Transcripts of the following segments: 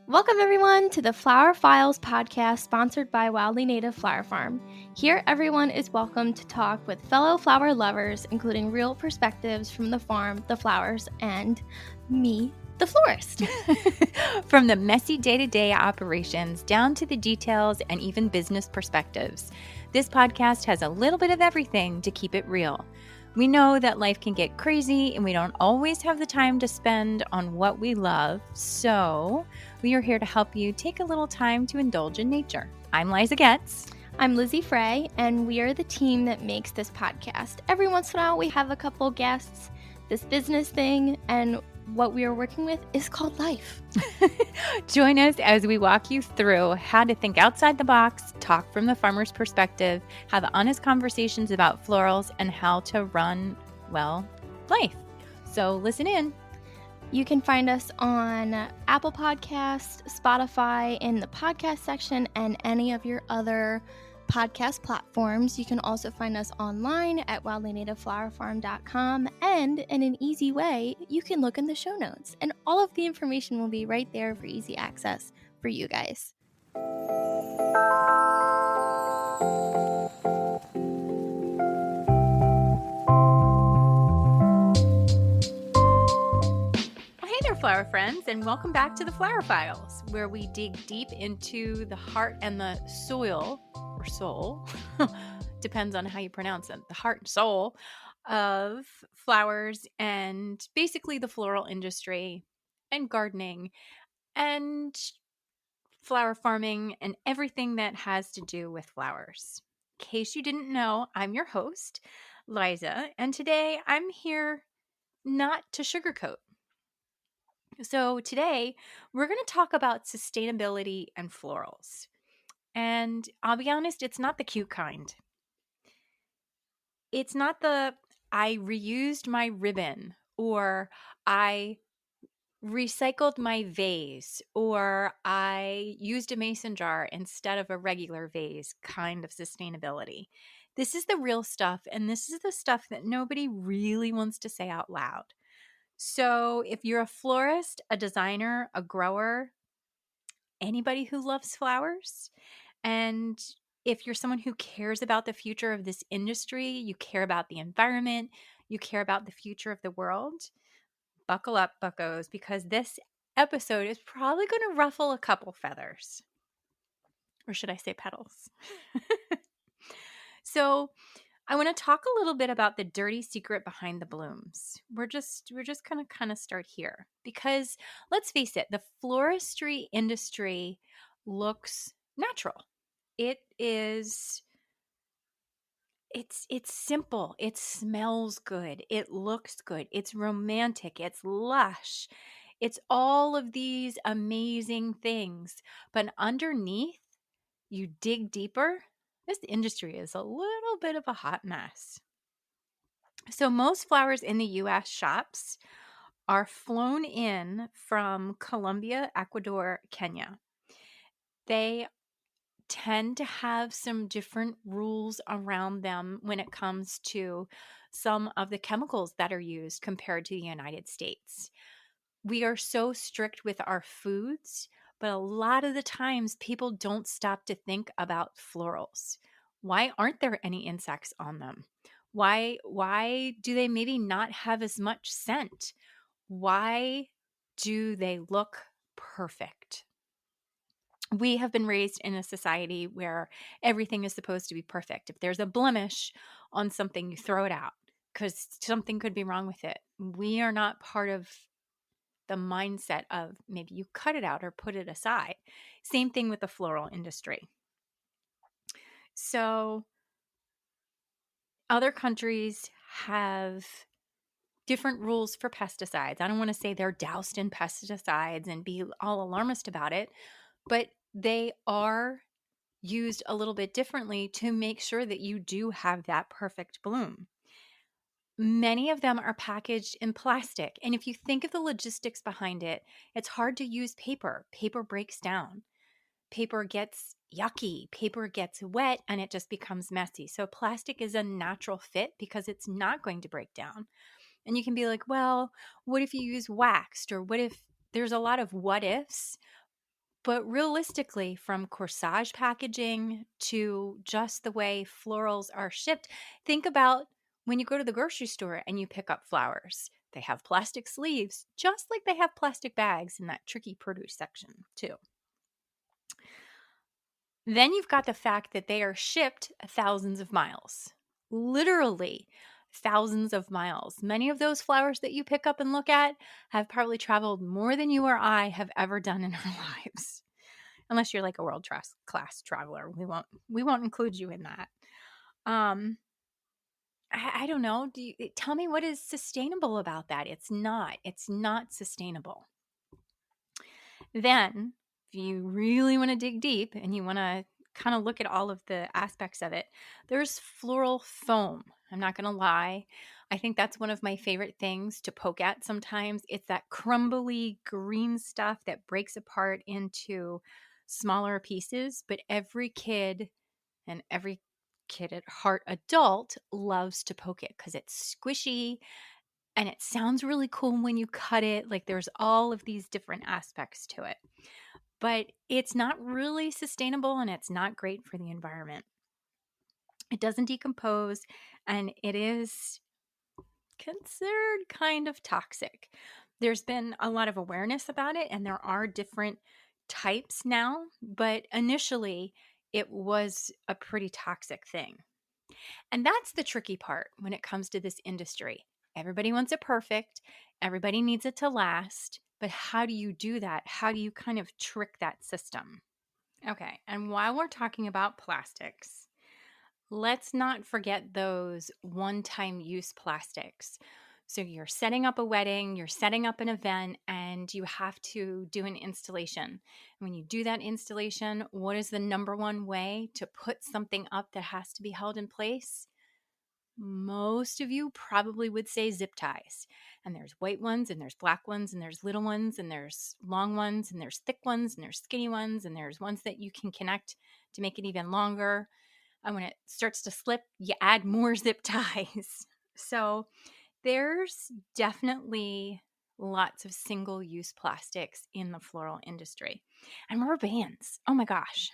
Welcome, everyone, to the Flower Files podcast sponsored by Wildly Native Flower Farm. Here, everyone is welcome to talk with fellow flower lovers, including real perspectives from the farm, the flowers, and me, the florist. From the messy day-to-day operations down to the details and even business perspectives, this podcast has a little bit of everything to keep it real. We know that life can get crazy and we don't always have the time to spend on what we love, so we are here to help you take a little time to indulge in nature. I'm Liza Getz. I'm Lizzie Frey, and we are the team that makes this podcast. Every once in a while, we have a couple guests, this business thing, and what we are working with is called life. Join us as we walk you through how to think outside the box, talk from the farmer's perspective, have honest conversations about florals, and how to run, well, life. So listen in. You can find us on Apple Podcasts, Spotify, in the podcast section, and any of your other podcast platforms. You can also find us online at wildlynativeflowerfarm.com, and in an easy way, you can look in the show notes, and all of the information will be right there for easy access for you guys. Hey there, flower friends, and welcome back to the Flower Files, where we dig deep into the heart and the soil, or soul, depends on how you pronounce it, the heart and soul of flowers and basically the floral industry and gardening and flower farming and everything that has to do with flowers. In case you didn't know, I'm your host, Liza, and today I'm here not to sugarcoat. So today we're going to talk about sustainability and florals. And I'll be honest, it's not the cute kind. It's not the I reused my ribbon or I recycled my vase or I used a mason jar instead of a regular vase kind of sustainability. This is the real stuff, and this is the stuff that nobody really wants to say out loud. So if you're a florist, a designer, a grower, anybody who loves flowers, and if you're someone who cares about the future of this industry, you care about the environment, you care about the future of the world, buckle up, buccos, because this episode is probably going to ruffle a couple feathers. Or should I say petals? So I want to talk a little bit about the dirty secret behind the blooms. We're just going to kind of start here because let's face it, the floristry industry looks natural. It's simple. It smells good. It looks good. It's romantic. It's lush. It's all of these amazing things. But underneath, you dig deeper, this industry is a little bit of a hot mess. So most flowers in the U.S. shops are flown in from Colombia, Ecuador, Kenya. They tend to have some different rules around them when it comes to some of the chemicals that are used compared to the United States. We are so strict with our foods, but a lot of the times people don't stop to think about florals. Why aren't there any insects on them? Why do they maybe not have as much scent? Why do they look perfect? We have been raised in a society where everything is supposed to be perfect. If there's a blemish on something, you throw it out because something could be wrong with it. We are not part of the mindset of maybe you cut it out or put it aside. Same thing with the floral industry. So other countries have different rules for pesticides. I don't want to say they're doused in pesticides and be all alarmist about it, but they are used a little bit differently to make sure that you do have that perfect bloom. Many of them are packaged in plastic. And if you think of the logistics behind it, it's hard to use paper. Paper breaks down. Paper gets yucky. Paper gets wet and it just becomes messy. So plastic is a natural fit because it's not going to break down. And you can be like, well, what if you use waxed? Or what if there's a lot of what ifs? But realistically, from corsage packaging to just the way florals are shipped, think about when you go to the grocery store and you pick up flowers. They have plastic sleeves, just like they have plastic bags in that tricky produce section, too. Then you've got the fact that they are shipped thousands of miles, literally thousands of miles. Many of those flowers that you pick up and look at have probably traveled more than you or I have ever done in our lives. Unless you're like a world class traveler, we won't include you in that. Um, I don't know. Tell me what is sustainable about that? It's not. It's not sustainable. Then, if you really want to dig deep and you want to kind of look at all of the aspects of it, there's floral foam. I'm not going to lie. I think that's one of my favorite things to poke at sometimes. It's that crumbly green stuff that breaks apart into smaller pieces, but every kid and every kid at heart adult loves to poke it because it's squishy and it sounds really cool when you cut it. Like there's all of these different aspects to it, but it's not really sustainable and it's not great for the environment. It doesn't decompose and it is considered kind of toxic. There's been a lot of awareness about it and there are different types now, but initially it was a pretty toxic thing. And that's the tricky part when it comes to this industry. Everybody wants it perfect, everybody needs it to last, but how do you do that? How do you kind of trick that system? Okay, and while we're talking about plastics, let's not forget those one-time use plastics. So you're setting up a wedding, you're setting up an event, and you have to do an installation. When you do that installation, what is the number one way to put something up that has to be held in place? Most of you probably would say zip ties. And there's white ones, and there's black ones, and there's little ones, and there's long ones, and there's thick ones, and there's skinny ones, and there's ones that you can connect to make it even longer. And when it starts to slip, you add more zip ties. So there's definitely lots of single use plastics in the floral industry. And rubber bands. Oh my gosh.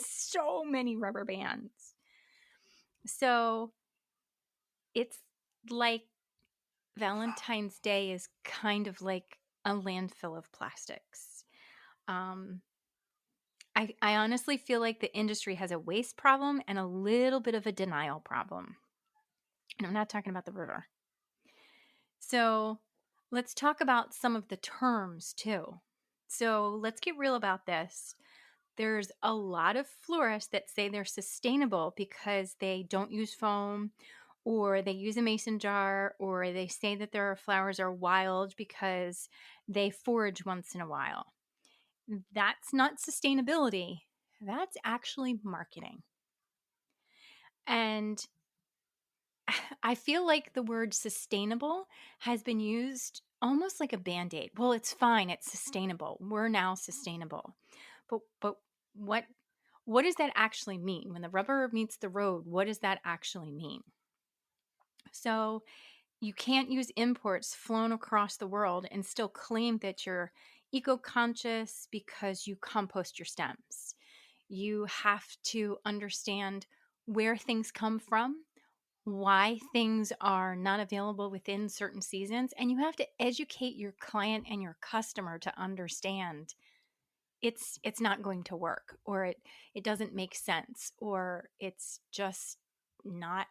So many rubber bands. So it's like Valentine's Day is kind of like a landfill of plastics. Um, I honestly feel like the industry has a waste problem and a little bit of a denial problem. And I'm not talking about the river. So let's talk about some of the terms too. So let's get real about this. There's a lot of florists that say they're sustainable because they don't use foam or they use a mason jar or they say that their flowers are wild because they forage once in a while. That's not sustainability. That's actually marketing. And I feel like the word sustainable has been used almost like a band-aid. Well, it's fine, it's sustainable. We're now sustainable. But what what does that actually mean? When the rubber meets the road, what does that actually mean? So, you can't use imports flown across the world and still claim that you're eco-conscious because you compost your stems. You have to understand where things come from, why things are not available within certain seasons, and you have to educate your client and your customer to understand it's not going to work, or it doesn't make sense, or it's just not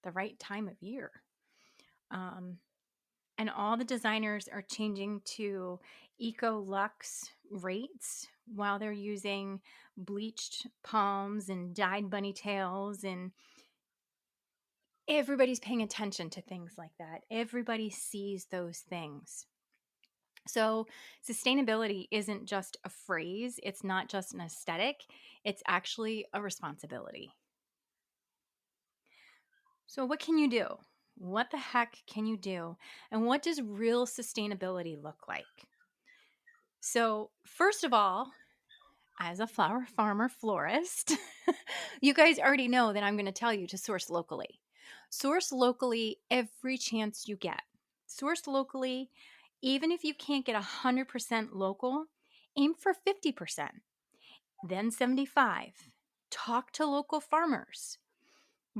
the right time of year. um, and all the designers are changing to eco luxe rates while they're using bleached palms and dyed bunny tails, and everybody's paying attention to things like that. Everybody sees those things. So, sustainability isn't just a phrase, it's not just an aesthetic, it's actually a responsibility. So, what can you do? What the heck can you do? And what does real sustainability look like? So, first of all, as a flower farmer florist, you guys already know that I'm going to tell you to source locally. Source locally every chance you get. Source locally, even if you can't get 100% local, Aim for 50%, then 75. Talk to local farmers.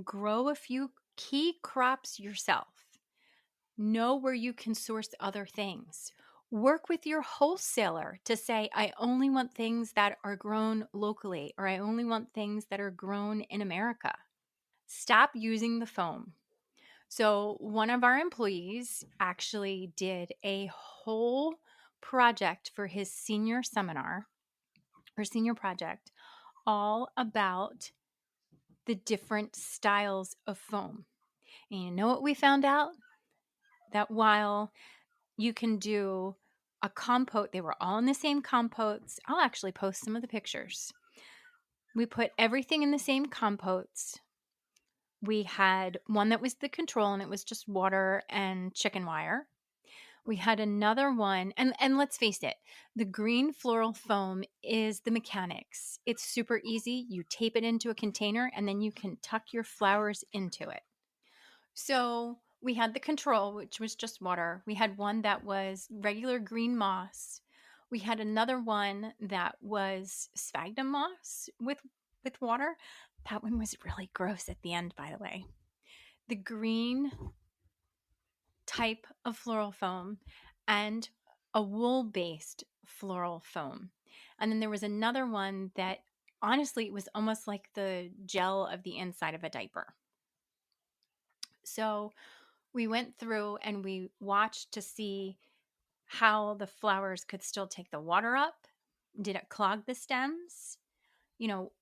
Grow a few key crops yourself. Know where you can source other things. Work with your wholesaler to say, I only want things that are grown locally, or I only want things that are grown in America. Stop using the foam. So, one of our employees actually did a whole project for his senior seminar or senior project all about the different styles of foam. And you know what we found out? That while you can do a compote, they were all in the same compotes. I'll actually post some of the pictures. We put everything in the same compotes. We had one that was the control, and it was just water and chicken wire. We had another one, and let's face it, the green floral foam is the mechanics. It's super easy. You tape it into a container, and then you can tuck your flowers into it. So we had the control, which was just water. We had one that was regular green moss. We had another one that was sphagnum moss with water. That one was really gross at the end, by the way. The green type of floral foam and a wool-based floral foam. And then there was another one that honestly it was almost like the gel of the inside of a diaper. So we went through and we watched to see how the flowers could still take the water up. Did it clog the stems?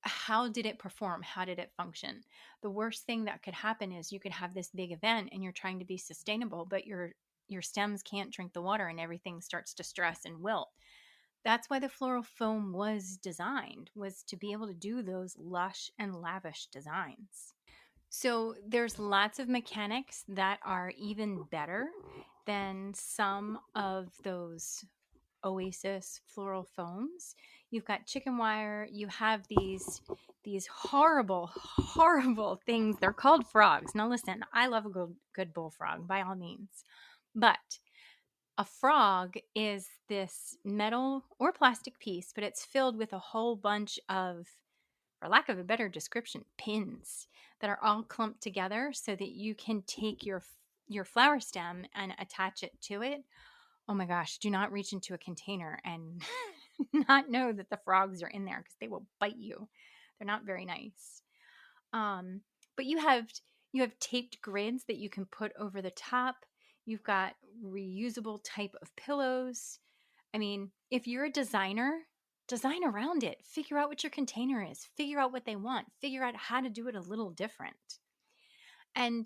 How did it perform? How did it function? The worst thing that could happen is you could have this big event and you're trying to be sustainable, but your stems can't drink the water and everything starts to stress and wilt. That's why the floral foam was designed, was to be able to do those lush and lavish designs. So there's lots of mechanics that are even better than some of those Oasis floral foams. You've got chicken wire. You have these horrible things. They're called frogs. Now listen, I love a good bullfrog by all means, but a frog is this metal or plastic piece, but it's filled with a whole bunch of, for lack of a better description, pins that are all clumped together so that you can take your flower stem and attach it to it. Oh my gosh, do not reach into a container and not know that the frogs are in there because they will bite you. They're not very nice. Um, but you have taped grids that you can put over the top. You've got reusable type of pillows. I mean, if you're a designer, design around it. Figure out what your container is. Figure out what they want. Figure out how to do it a little different. And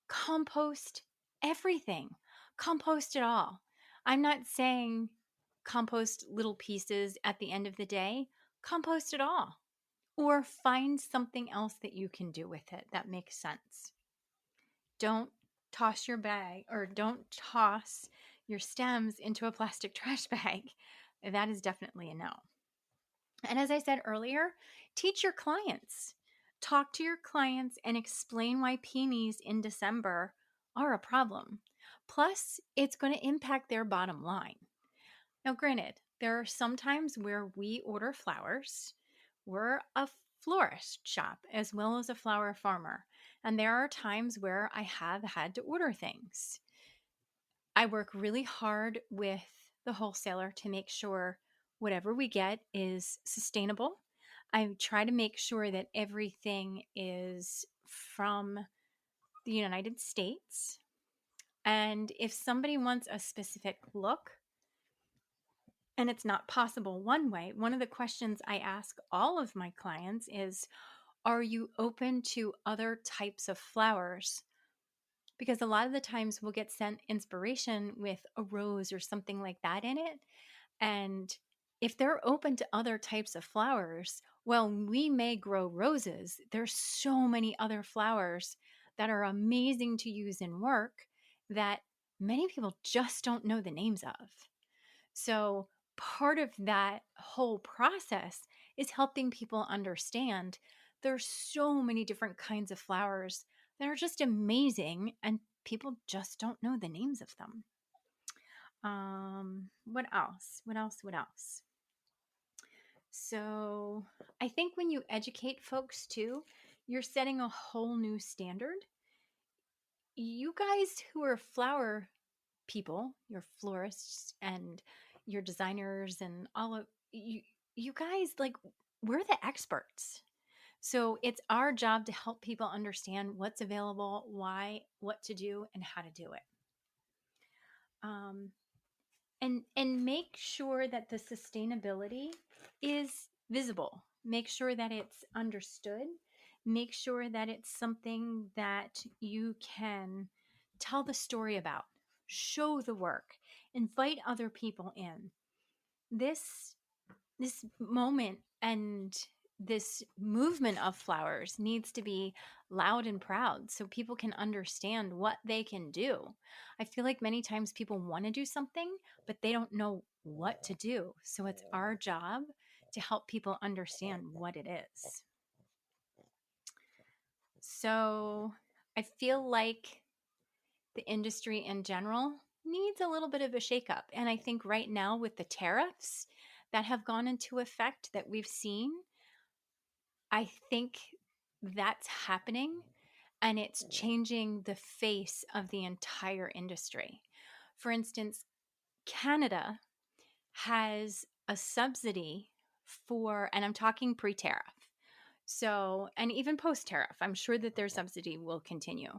compost everything. Compost it all. I'm not saying compost little pieces at the end of the day. Compost it all. Or find something else that you can do with it that makes sense. Don't toss your bag or don't toss your stems into a plastic trash bag. That is definitely a no. And as I said earlier, teach your clients. Talk to your clients and explain why peonies in December are a problem. Plus, it's going to impact their bottom line. Now, granted, there are some times where we order flowers. We're a florist shop as well as a flower farmer. And there are times where I have had to order things. I work really hard with the wholesaler to make sure whatever we get is sustainable. I try to make sure that everything is from the United States. And if somebody wants a specific look and it's not possible one way, one of the questions I ask all of my clients is, are you open to other types of flowers? Because a lot of the times we'll get sent inspiration with a rose or something like that in it. And if they're open to other types of flowers, well, we may grow roses. There's so many other flowers that are amazing to use in work that many people just don't know the names of. So, part of that whole process is helping people understand there's so many different kinds of flowers that are just amazing and people just don't know the names of them. What else? What else? So I think when you educate folks too, you're setting a whole new standard. You guys who are flower people, your florists and your designers and all of you, you guys, like, we're the experts. So it's our job to help people understand what's available, why, what to do, and how to do it. Um, and make sure that the sustainability is visible. Make sure that it's understood. Make sure that it's something that you can tell the story about, show the work, invite other people in. This moment and this movement of flowers needs to be loud and proud so people can understand what they can do. I feel like many times people want to do something, but they don't know what to do. So it's our job to help people understand what it is. So I feel like the industry in general needs a little bit of a shakeup. And I think right now, with the tariffs that have gone into effect that we've seen, I think that's happening and it's changing the face of the entire industry. For instance, Canada has a subsidy for, and I'm talking pre tariff. So, and even post tariff, I'm sure that their subsidy will continue.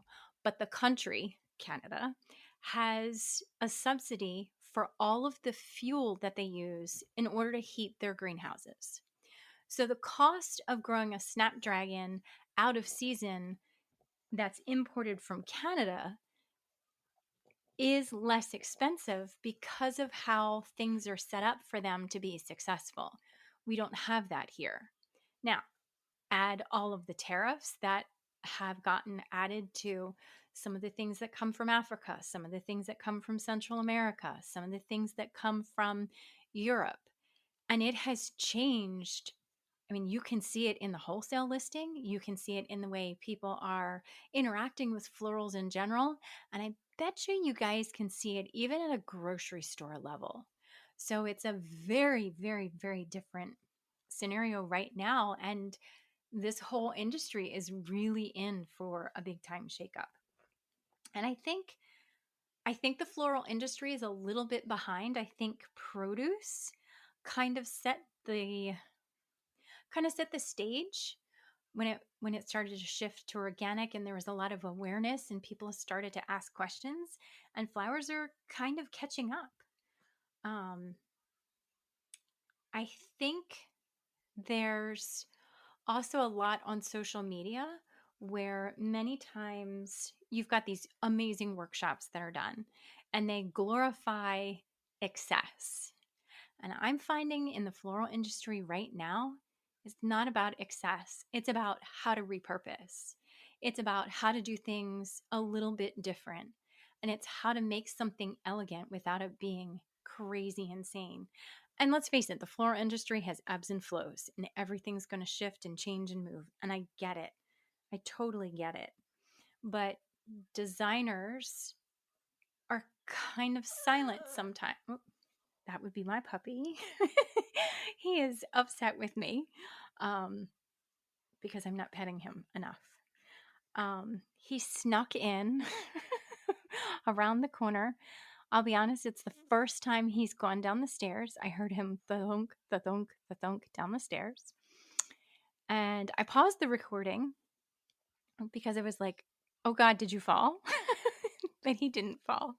But the country, Canada, has a subsidy for all of the fuel that they use in order to heat their greenhouses. So the cost of growing a snapdragon out of season that's imported from Canada is less expensive because of how things are set up for them to be successful. We don't have that here. Now, add all of the tariffs that have gotten added to some of the things that come from Africa, some of the things that come from Central America, some of the things that come from Europe. And it has changed. I mean, you can see it in the wholesale listing. You can see it in the way people are interacting with florals in general. And I bet you guys can see it even at a grocery store level. So it's a very, very, very different scenario right now. And this whole industry is really in for a big time shakeup. And I think the floral industry is a little bit behind. I think produce kind of set the stage when it started to shift to organic, and there was a lot of awareness and people started to ask questions, and flowers are kind of catching up. I think there's also a lot on social media where many times you've got these amazing workshops that are done and they glorify excess. And I'm finding in the floral industry right now, it's not about excess. It's about how to repurpose. It's about how to do things a little bit different. And it's how to make something elegant without it being crazy insane. And let's face it, the floral industry has ebbs and flows, and everything's going to shift and change and move. And I get it. I totally get it. But designers are kind of silent sometimes. That would be my puppy. He is upset with me because I'm not petting him enough. He snuck in around the corner. I'll be honest, it's the first time he's gone down the stairs. I heard him thunk, the thunk, the thunk down the stairs. And I paused the recording because I was like, oh God, did you fall? But he didn't fall.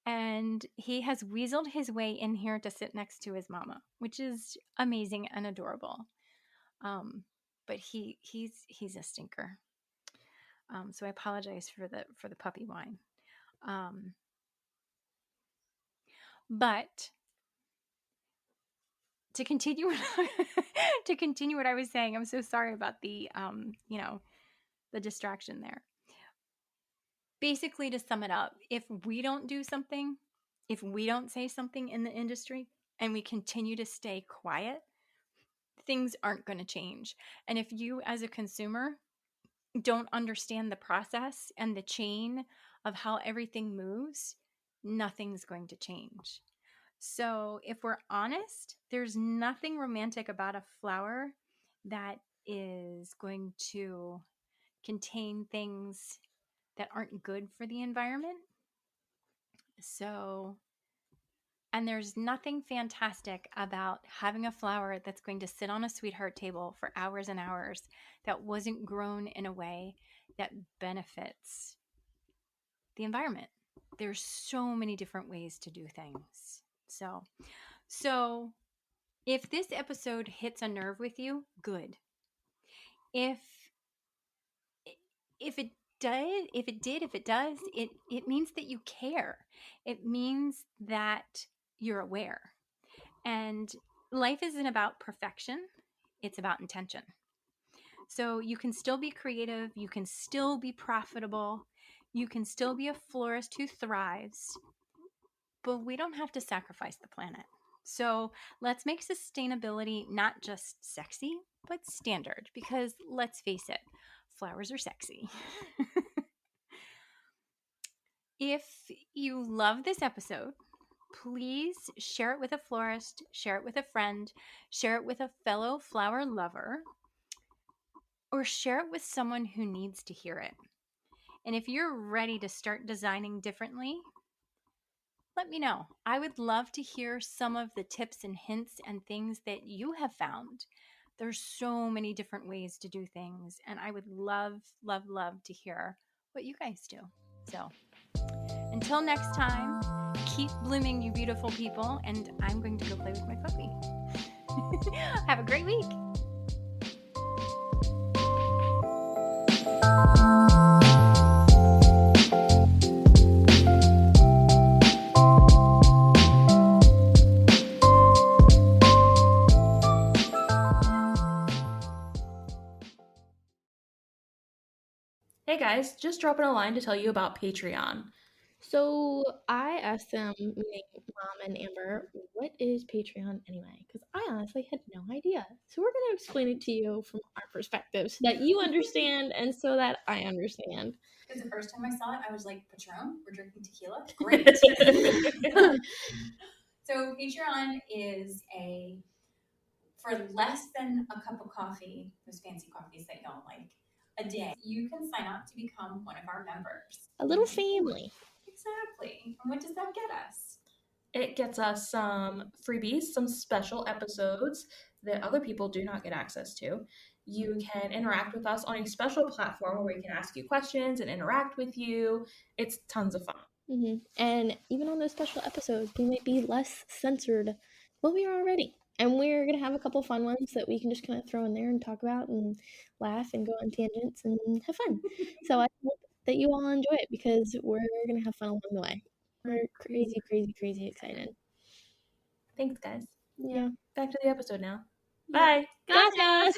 And he has weaseled his way in here to sit next to his mama, which is amazing and adorable. But he's a stinker. So I apologize for the puppy whine. But to continue what I was saying, I'm so sorry about the the distraction there. Basically, to sum it up, if we don't do something, if we don't say something in the industry and we continue to stay quiet, things aren't going to change. And if you as a consumer don't understand the process and the chain of how everything moves, nothing's going to change. So if we're honest, there's nothing romantic about a flower that is going to contain things that aren't good for the environment. So, and there's nothing fantastic about having a flower that's going to sit on a sweetheart table for hours and hours that wasn't grown in a way that benefits the environment. There's so many different ways to do things. So if this episode hits a nerve with you, good. If it does, it means that you care. It means that you're aware. And life isn't about perfection, it's about intention. So you can still be creative, you can still be profitable, you can still be a florist who thrives, but we don't have to sacrifice the planet. So let's make sustainability not just sexy, but standard, because let's face it, flowers are sexy. If you love this episode, please share it with a florist, share it with a friend, share it with a fellow flower lover, or share it with someone who needs to hear it. And if you're ready to start designing differently, let me know. I would love to hear some of the tips and hints and things that you have found. There's so many different ways to do things, and I would love, love, love to hear what you guys do. So until next time, keep blooming, you beautiful people, and I'm going to go play with my puppy. Have a great week. Hey guys, just dropping a line to tell you about Patreon. So I asked them, meaning Mom and Amber, what is Patreon anyway? Because I honestly had no idea. So we're going to explain it to you from our perspective so that you understand and so that I understand. Because the first time I saw it, I was like, Patron, we're drinking tequila? Great. So Patreon is for less than a cup of coffee, those fancy coffees that y'all like, a day, you can sign up to become one of our members. A little family. Exactly. And what does that get us? It gets us some freebies, some special episodes that other people do not get access to. You can interact with us on a special platform where we can ask you questions and interact with you. It's tons of fun. Mm-hmm. And even on those special episodes, we might be less censored than we are already. And we're going to have a couple fun ones that we can just kind of throw in there and talk about and laugh and go on tangents and have fun. So I hope that you all enjoy it because we're going to have fun along the way. We're crazy, crazy, crazy excited. Thanks, guys. Yeah. Back to the episode now. Bye. Gracias.